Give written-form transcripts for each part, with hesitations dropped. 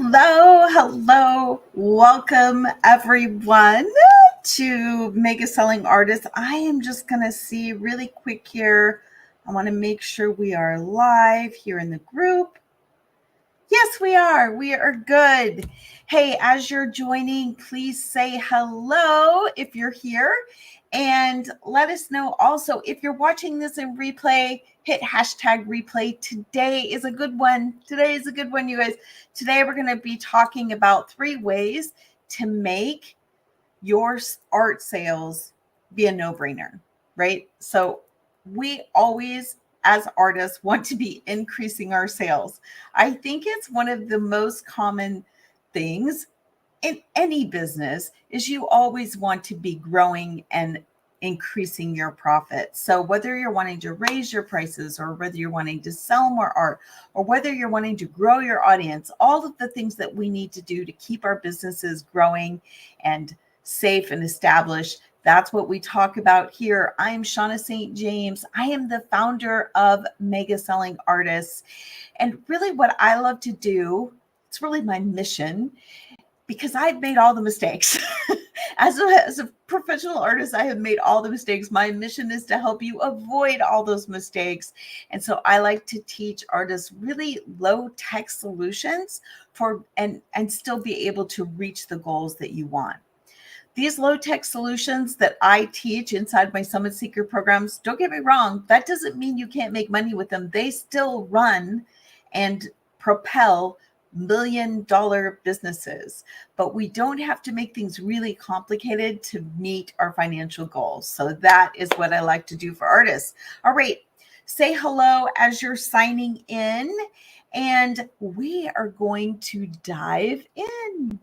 Hello. Welcome everyone to Mega Selling Artists. I am just going to see really quick here. I want to make sure we are live here in the group. Yes, we are. We are good. Hey, as you're joining, please say hello if you're here. And let us know also if you're watching this in replay, hit hashtag replay. Today is a good one. You guys. Today we're going to be talking about 3 ways to make your art sales be a no-brainer, right? So we always, as artists, want to be increasing our sales. I think it's one of the most common things in any business is you always want to be growing and increasing your profits. So whether you're wanting to raise your prices or whether you're wanting to sell more art or whether you're wanting to grow your audience, all of the things that we need to do to keep our businesses growing and safe and established, that's what we talk about here. I'm Shauna St. James. I am the founder of Mega Selling Artists. And really what I love to do, it's really my mission, because I've made all the mistakes. As a professional artist, I have made all the mistakes. My mission is to help you avoid all those mistakes. And so I like to teach artists really low-tech solutions for and still be able to reach the goals that you want. These low-tech solutions that I teach inside my Summit Seeker programs, don't get me wrong, that doesn't mean you can't make money with them. They still run and propel million-dollar businesses, but we don't have to make things really complicated to meet our financial goals. So that is what I like to do for artists. All right, say hello as you're signing in, and we are going to dive in.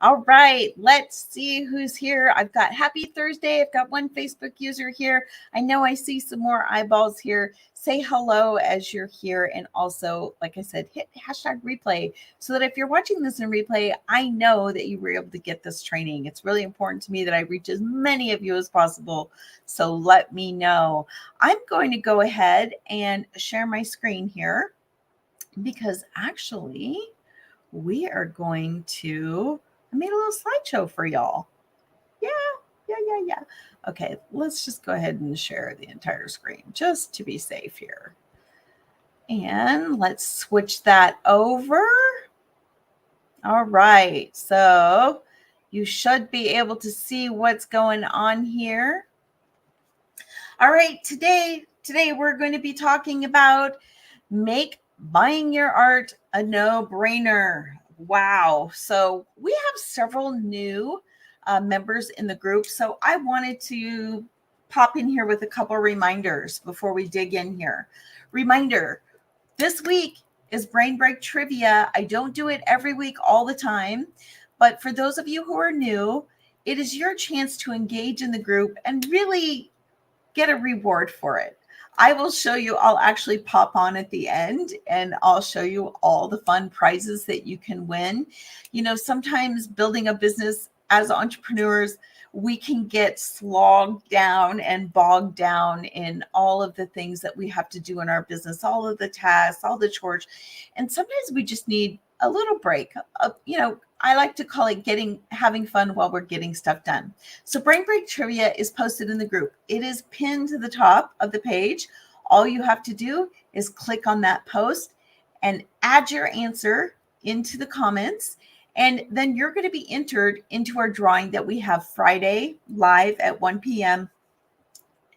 All right, let's see who's here. I've got Happy Thursday. I've got one Facebook user here. I know I see some more eyeballs here. Say hello as you're here. And also, like I said, hit hashtag replay so that if you're watching this in replay, I know that you were able to get this training. It's really important to me that I reach as many of you as possible. So let me know. I'm going to go ahead and share my screen here because actually we are going to... I made a little slideshow for y'all. Yeah. Okay, let's just go ahead and share the entire screen just to be safe here. And let's switch that over. All right, so you should be able to see what's going on here. All right, today we're going to be talking about make buying your art a no-brainer. Wow. So we have several new members in the group. So I wanted to pop in here with a couple reminders before we dig in here. Reminder, this week is Brain Break Trivia. I don't do it every week all the time, but for those of you who are new, it is your chance to engage in the group and really get a reward for it. I will show you, I'll actually pop on at the end and I'll show you all the fun prizes that you can win. You know, sometimes building a business as entrepreneurs, we can get slogged down and bogged down in all of the things that we have to do in our business, all of the tasks, all the chores. And sometimes we just need a little break. I like to call it having fun while we're getting stuff done. So Brain Break Trivia is posted in the group. It is pinned to the top of the page. All you have to do is click on that post and add your answer into the comments. And then you're going to be entered into our drawing that we have Friday live at 1 p.m.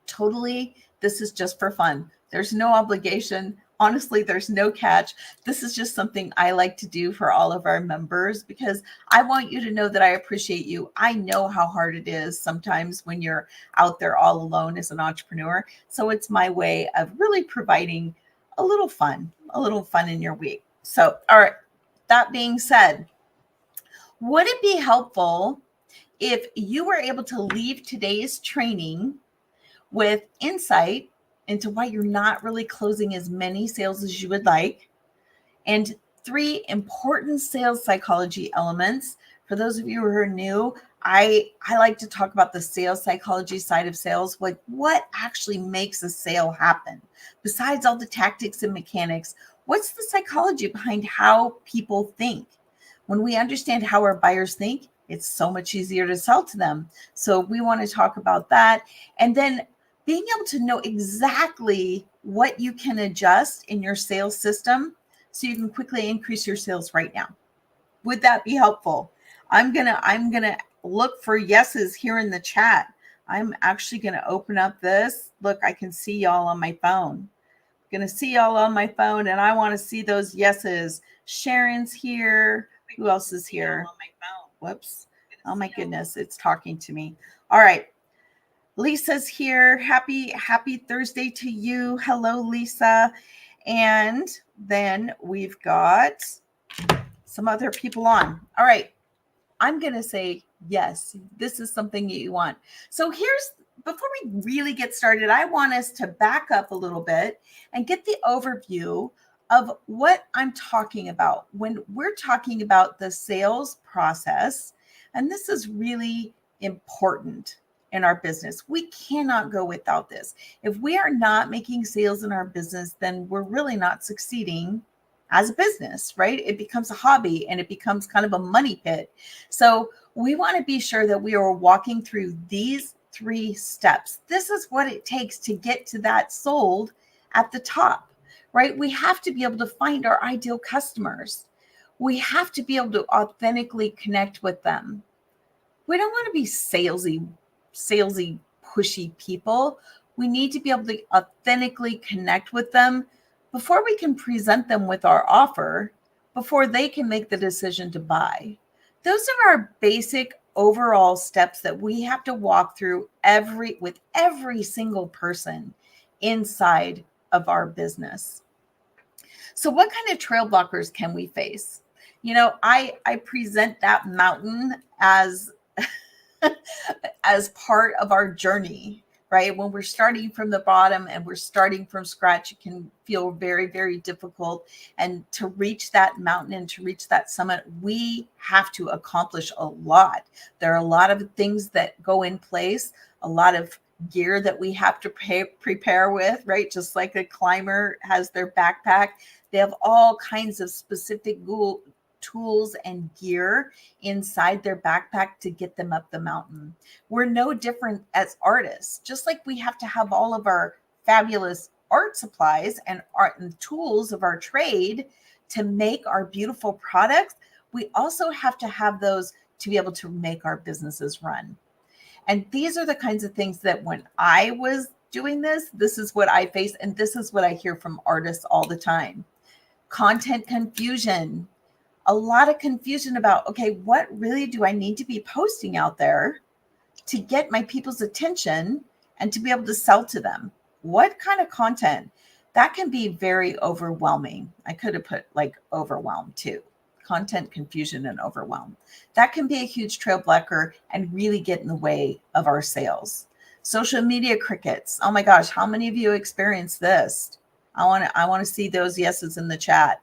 Totally, this is just for fun. There's no obligation. Honestly, there's no catch. This is just something I like to do for all of our members because I want you to know that I appreciate you. I know how hard it is sometimes when you're out there all alone as an entrepreneur. So it's my way of really providing a little fun in your week. So, all right, that being said, would it be helpful if you were able to leave today's training with insight into why you're not really closing as many sales as you would like, and 3 important sales psychology elements? For those of you who are new, I like to talk about the sales psychology side of sales, like what actually makes a sale happen. Besides all the tactics and mechanics, what's the psychology behind how people think? When we understand how our buyers think, it's so much easier to sell to them. So we want to talk about that. And then being able to know exactly what you can adjust in your sales system so you can quickly increase your sales right now. Would that be helpful? I'm gonna look for yeses here in the chat. I'm actually gonna open up this. Look, I can see y'all on my phone. Gonna see y'all on my phone, and I want to see those yeses. Sharon's here. Who else is here? Whoops. Oh my goodness, it's talking to me. All right. Lisa's here. Happy Thursday to you. Hello, Lisa. And then we've got some other people on. All right. I'm going to say, yes, this is something you want. So before we really get started, I want us to back up a little bit and get the overview of what I'm talking about when we're talking about the sales process. And this is really important in our business. We cannot go without this. If we are not making sales in our business, then we're really not succeeding as a business, right? It becomes a hobby and it becomes kind of a money pit. So we want to be sure that we are walking through these 3 steps. This is what it takes to get to that sold at the top, right? We have to be able to find our ideal customers. We have to be able to authentically connect with them. We don't want to be salesy, pushy people. We need to be able to authentically connect with them before we can present them with our offer, before they can make the decision to buy. Those are our basic overall steps that we have to walk through with every single person inside of our business. So what kind of trail blockers can we face? You know, I present that mountain as as part of our journey, right? When we're starting from the bottom and we're starting from scratch, it can feel very, very difficult. And to reach that mountain and to reach that summit, we have to accomplish a lot. There are a lot of things that go in place, a lot of gear that we have to prepare with, right? Just like a climber has their backpack, they have all kinds of specific tools and gear inside their backpack to get them up the mountain. We're no different as artists. Just like we have to have all of our fabulous art supplies and art and tools of our trade to make our beautiful products, we also have to have those to be able to make our businesses run. And these are the kinds of things that when I was doing this is what I face, and this is what I hear from artists all the time. Content confusion. A lot of confusion about, okay, what really do I need to be posting out there to get my people's attention and to be able to sell to them? What kind of content? That can be very overwhelming. I could have put like overwhelmed too. Content confusion and overwhelm. That can be a huge trail blocker and really get in the way of our sales. Social media crickets. Oh my gosh, how many of you experience this? I want to see those yeses in the chat.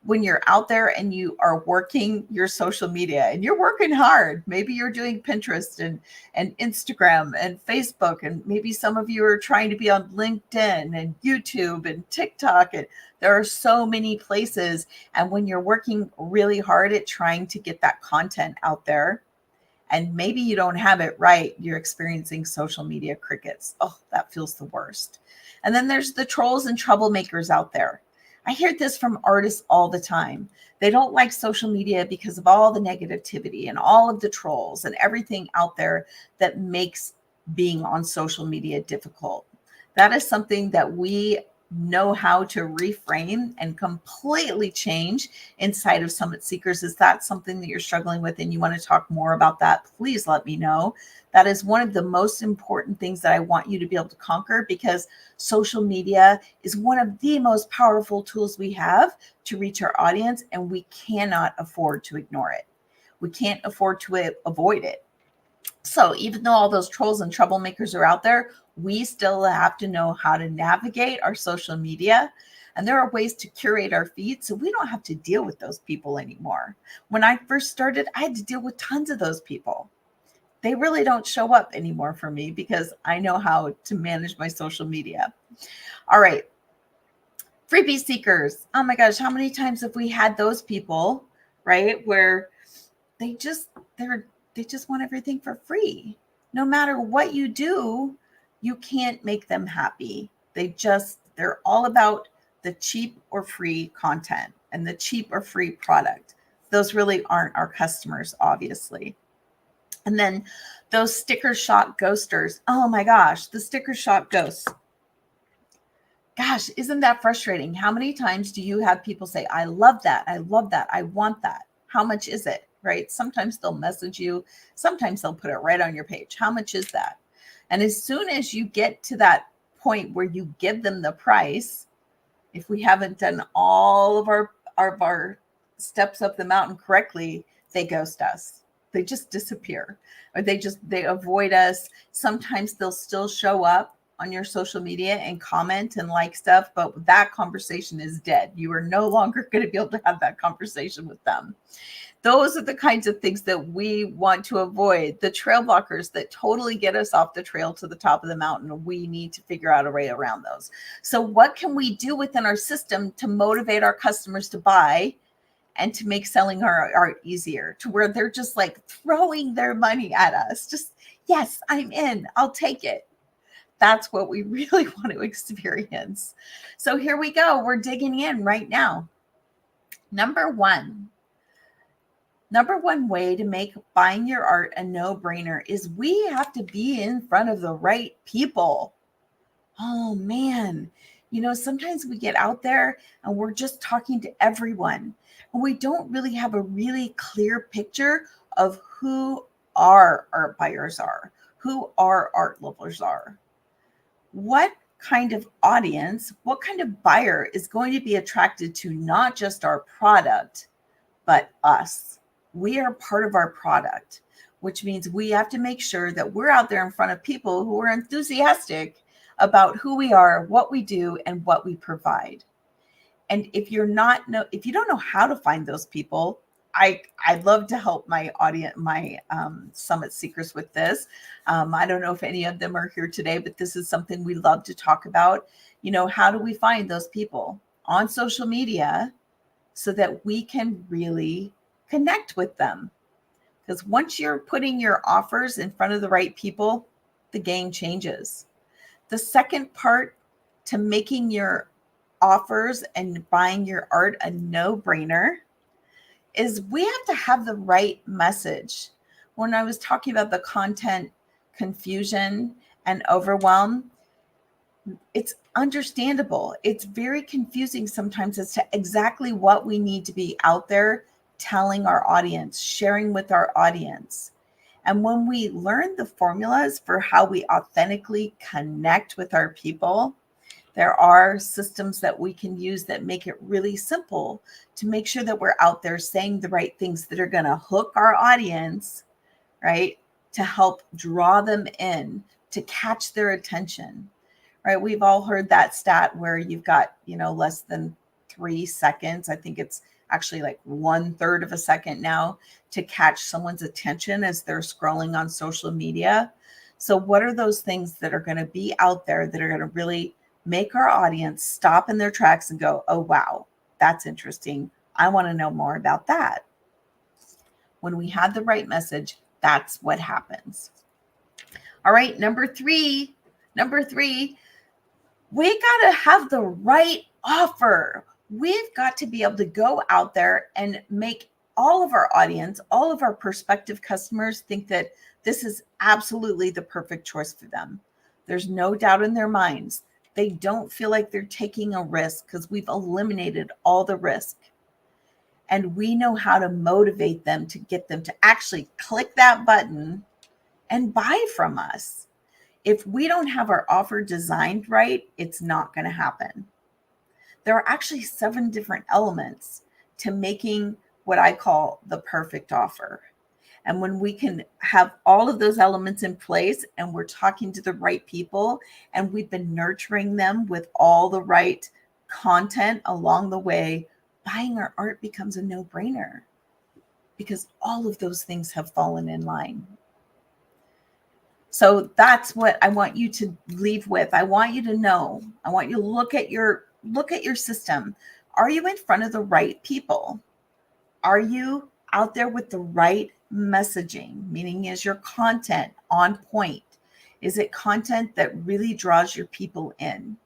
When you're out there and you are working your social media and you're working hard, maybe you're doing Pinterest and Instagram and Facebook, and maybe some of you are trying to be on LinkedIn and YouTube and TikTok. And there are so many places. And when you're working really hard at trying to get that content out there, and maybe you don't have it right, you're experiencing social media crickets. Oh, that feels the worst. And then there's the trolls and troublemakers out there. I hear this from artists all the time. They don't like social media because of all the negativity and all of the trolls and everything out there that makes being on social media difficult. That is something that we know how to reframe and completely change inside of Summit Seekers. Is that something that you're struggling with and you want to talk more about that? Please let me know. That is one of the most important things that I want you to be able to conquer, because social media is one of the most powerful tools we have to reach our audience, and we cannot afford to ignore it. We can't afford to avoid it. So even though all those trolls and troublemakers are out there, we still have to know how to navigate our social media. And there are ways to curate our feed so we don't have to deal with those people anymore. When I first started, I had to deal with tons of those people. They really don't show up anymore for me because I know how to manage my social media. All right. Freebie seekers. Oh my gosh, how many times have we had those people, right? Where they just want everything for free. No matter what you do, you can't make them happy. They're all about the cheap or free content and the cheap or free product. Those really aren't our customers, obviously. And then those sticker shock ghosters. Oh my gosh, the sticker shock ghosts. Gosh, isn't that frustrating? How many times do you have people say, I love that. I love that. I want that. How much is it? Right? Sometimes they'll message you. Sometimes they'll put it right on your page. How much is that? And as soon as you get to that point where you give them the price, if we haven't done all of our steps up the mountain correctly, they ghost us. They just disappear, or they avoid us. Sometimes they'll still show up on your social media and comment and like stuff, but that conversation is dead. You are no longer going to be able to have that conversation with them. Those are the kinds of things that we want to avoid. The trail blockers that totally get us off the trail to the top of the mountain. We need to figure out a way around those. So what can we do within our system to motivate our customers to buy and to make selling our art easier, to where they're just like throwing their money at us? Just, yes, I'm in, I'll take it. That's what we really want to experience. So here we go. We're digging in right now. Number one way to make buying your art a no-brainer is we have to be in front of the right people. Oh man, sometimes we get out there and we're just talking to everyone, and we don't really have a really clear picture of who our art buyers are, who our art lovers are. What kind of audience, what kind of buyer is going to be attracted to not just our product, but us? We are part of our product, which means we have to make sure that we're out there in front of people who are enthusiastic about who we are, what we do, and what we provide. And if you don't know how to find those people, I'd love to help my audience, my Summit Seekers with this. I don't know if any of them are here today, but this is something we love to talk about. How do we find those people on social media so that we can really connect with them? Because once you're putting your offers in front of the right people, the game changes. The second part to making your offers and buying your art a no-brainer is we have to have the right message. When I was talking about the content confusion and overwhelm, it's understandable. It's very confusing sometimes as to exactly what we need to be out there telling our audience, sharing with our audience. And when we learn the formulas for how we authentically connect with our people, there are systems that we can use that make it really simple to make sure that we're out there saying the right things that are going to hook our audience, right? To help draw them in, to catch their attention, right? We've all heard that stat where you've got, less than 3 seconds. I think it's actually like 1/3 of a second now to catch someone's attention as they're scrolling on social media. So what are those things that are going to be out there that are going to really make our audience stop in their tracks and go, oh, wow, that's interesting. I want to know more about that. When we have the right message, that's what happens. All right, number three, we got to have the right offer. We've got to be able to go out there and make all of our audience, all of our prospective customers think that this is absolutely the perfect choice for them. There's no doubt in their minds They don't feel like they're taking a risk because we've eliminated all the risk. And we know how to motivate them to get them to actually click that button and buy from us. If we don't have our offer designed right, it's not going to happen. There are actually 7 different elements to making what I call the perfect offer. And when we can have all of those elements in place and we're talking to the right people and we've been nurturing them with all the right content along the way, buying our art becomes a no-brainer because all of those things have fallen in line. So that's what I want you to leave with. I want you to know, I want you to look at your system. Are you in front of the right people? Are you out there with the right messaging? Meaning, is your content on point? Is it content that really draws your people in?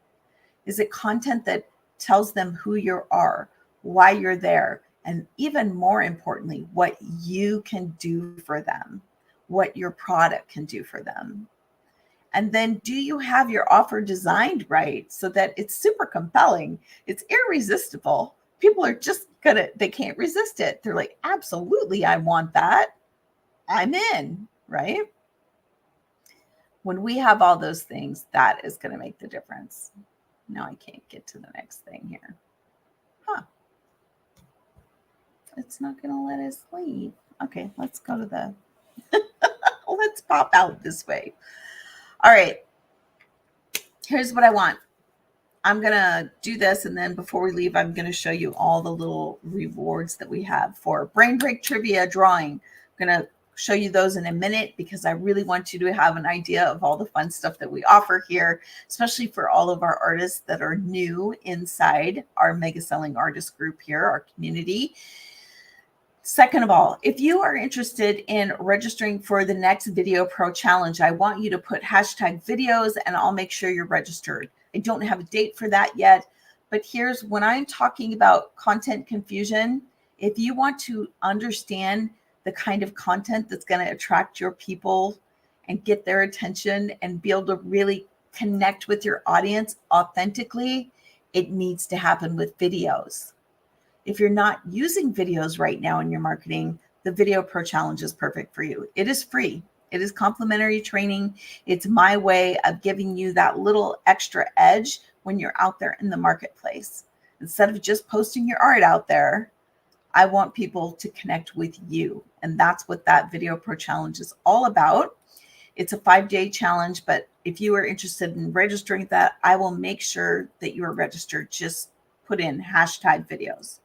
Is it content that tells them who you are, why you're there, and even more importantly, what you can do for them, what your product can do for them? And then do you have your offer designed right so that it's super compelling? It's irresistible. People are just they can't resist it. They're like, absolutely, I want that. I'm in, right? When we have all those things, that is going to make the difference. Now I can't get to the next thing here. It's not going to let us leave. Okay, let's go to the, let's pop out this way. All right, here's what I want. I'm going to do this, and then before we leave, I'm going to show you all the little rewards that we have for Brain Break Trivia drawing. I'm going to show you those in a minute because I really want you to have an idea of all the fun stuff that we offer here, especially for all of our artists that are new inside our Mega Selling Artist group here, our community. Second of all, if you are interested in registering for the next Video Pro Challenge, I want you to put hashtag videos and I'll make sure you're registered. I don't have a date for that yet, but here's when I'm talking about content confusion. If you want to understand the kind of content that's going to attract your people and get their attention and be able to really connect with your audience authentically, it needs to happen with videos. If you're not using videos right now in your marketing, the Video Pro Challenge is perfect for you. It is free. It is complimentary training. It's my way of giving you that little extra edge when you're out there in the marketplace. Instead of just posting your art out there, I want people to connect with you. And that's what that Video Pro Challenge is all about. It's a 5-day challenge, but if you are interested in registering that, I will make sure that you are registered. Just put in hashtag videos.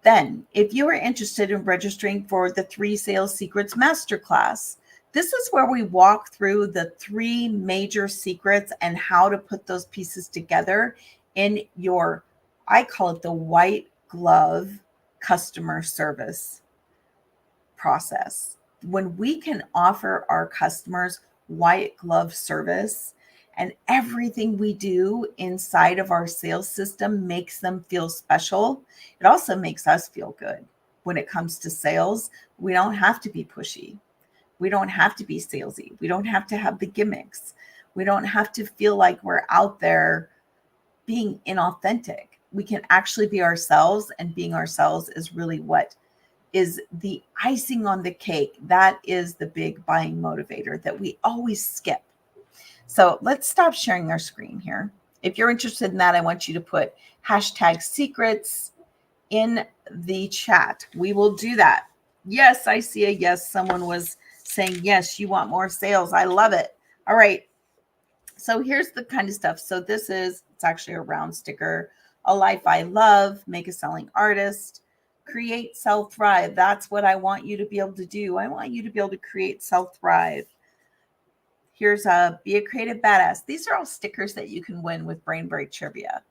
Then, if you are interested in registering for the 3 Sales Secrets Masterclass, this is where we walk through the 3 major secrets and how to put those pieces together in your, I call it the white glove customer service process. When we can offer our customers white glove service, and everything we do inside of our sales system makes them feel special, it also makes us feel good. When it comes to sales, we don't have to be pushy. We don't have to be salesy. We don't have to have the gimmicks. We don't have to feel like we're out there being inauthentic. We can actually be ourselves, and being ourselves is really what is the icing on the cake. That is the big buying motivator that we always skip. So let's stop sharing our screen here. If you're interested in that, I want you to put hashtag secrets in the chat. We will do that. Yes, I see a yes. Someone was saying, yes, you want more sales. I love it. All right. So here's the kind of stuff. So this is, it's actually a round sticker. A life I love, make a selling artist, create, sell, thrive. That's what I want you to be able to do. I want you to be able to create, sell, thrive. Here's a be a creative badass. These are all stickers that you can win with Brain Break Trivia.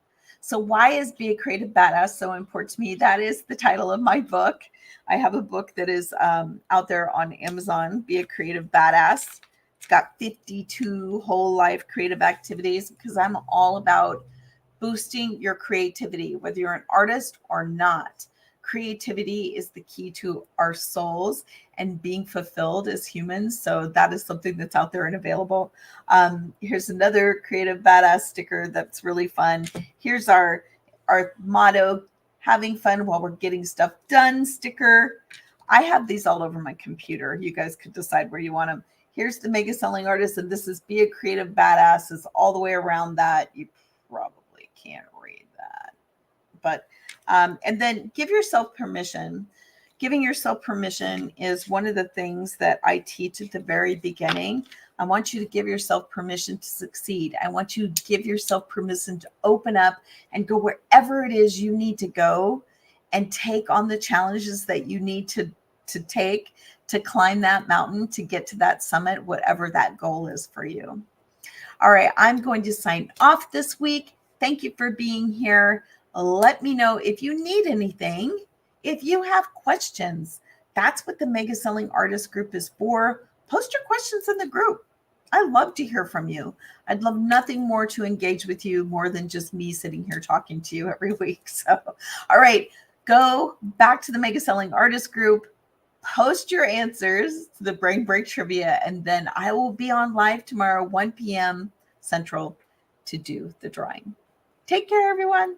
So why is be a creative badass so important to me? That is the title of my book. I have a book that is out there on Amazon, Be a Creative Badass. It's got 52 whole life creative activities because I'm all about boosting your creativity, whether you're an artist or not. creativity is the key to our souls and being fulfilled as humans. So that is something that's out there and available. Here's another creative badass sticker that's really fun. Here's our motto, having fun while we're getting stuff done sticker. I have these all over my computer. You guys could decide where you want them. Here's the mega selling artist, and this is be a creative badass. Is all the way around that. You probably can't read that, but and then give yourself permission. Giving yourself permission is one of the things that I teach at the very beginning. I want you to give yourself permission to succeed. I want you to give yourself permission to open up and go wherever it is you need to go and take on the challenges that you need to take to climb that mountain, to get to that summit, whatever that goal is for you. All right, I'm going to sign off this week. Thank you for being here. Let me know if you need anything, if you have questions. That's what the Mega Selling Artist group is for. Post your questions in the group. I love to hear from you. I'd love nothing more to engage with you more than just me sitting here talking to you every week. So, all right, go back to the Mega Selling Artist group. Post your answers to the Brain Break Trivia, and then I will be on live tomorrow, 1 p.m. Central, to do the drawing. Take care, everyone.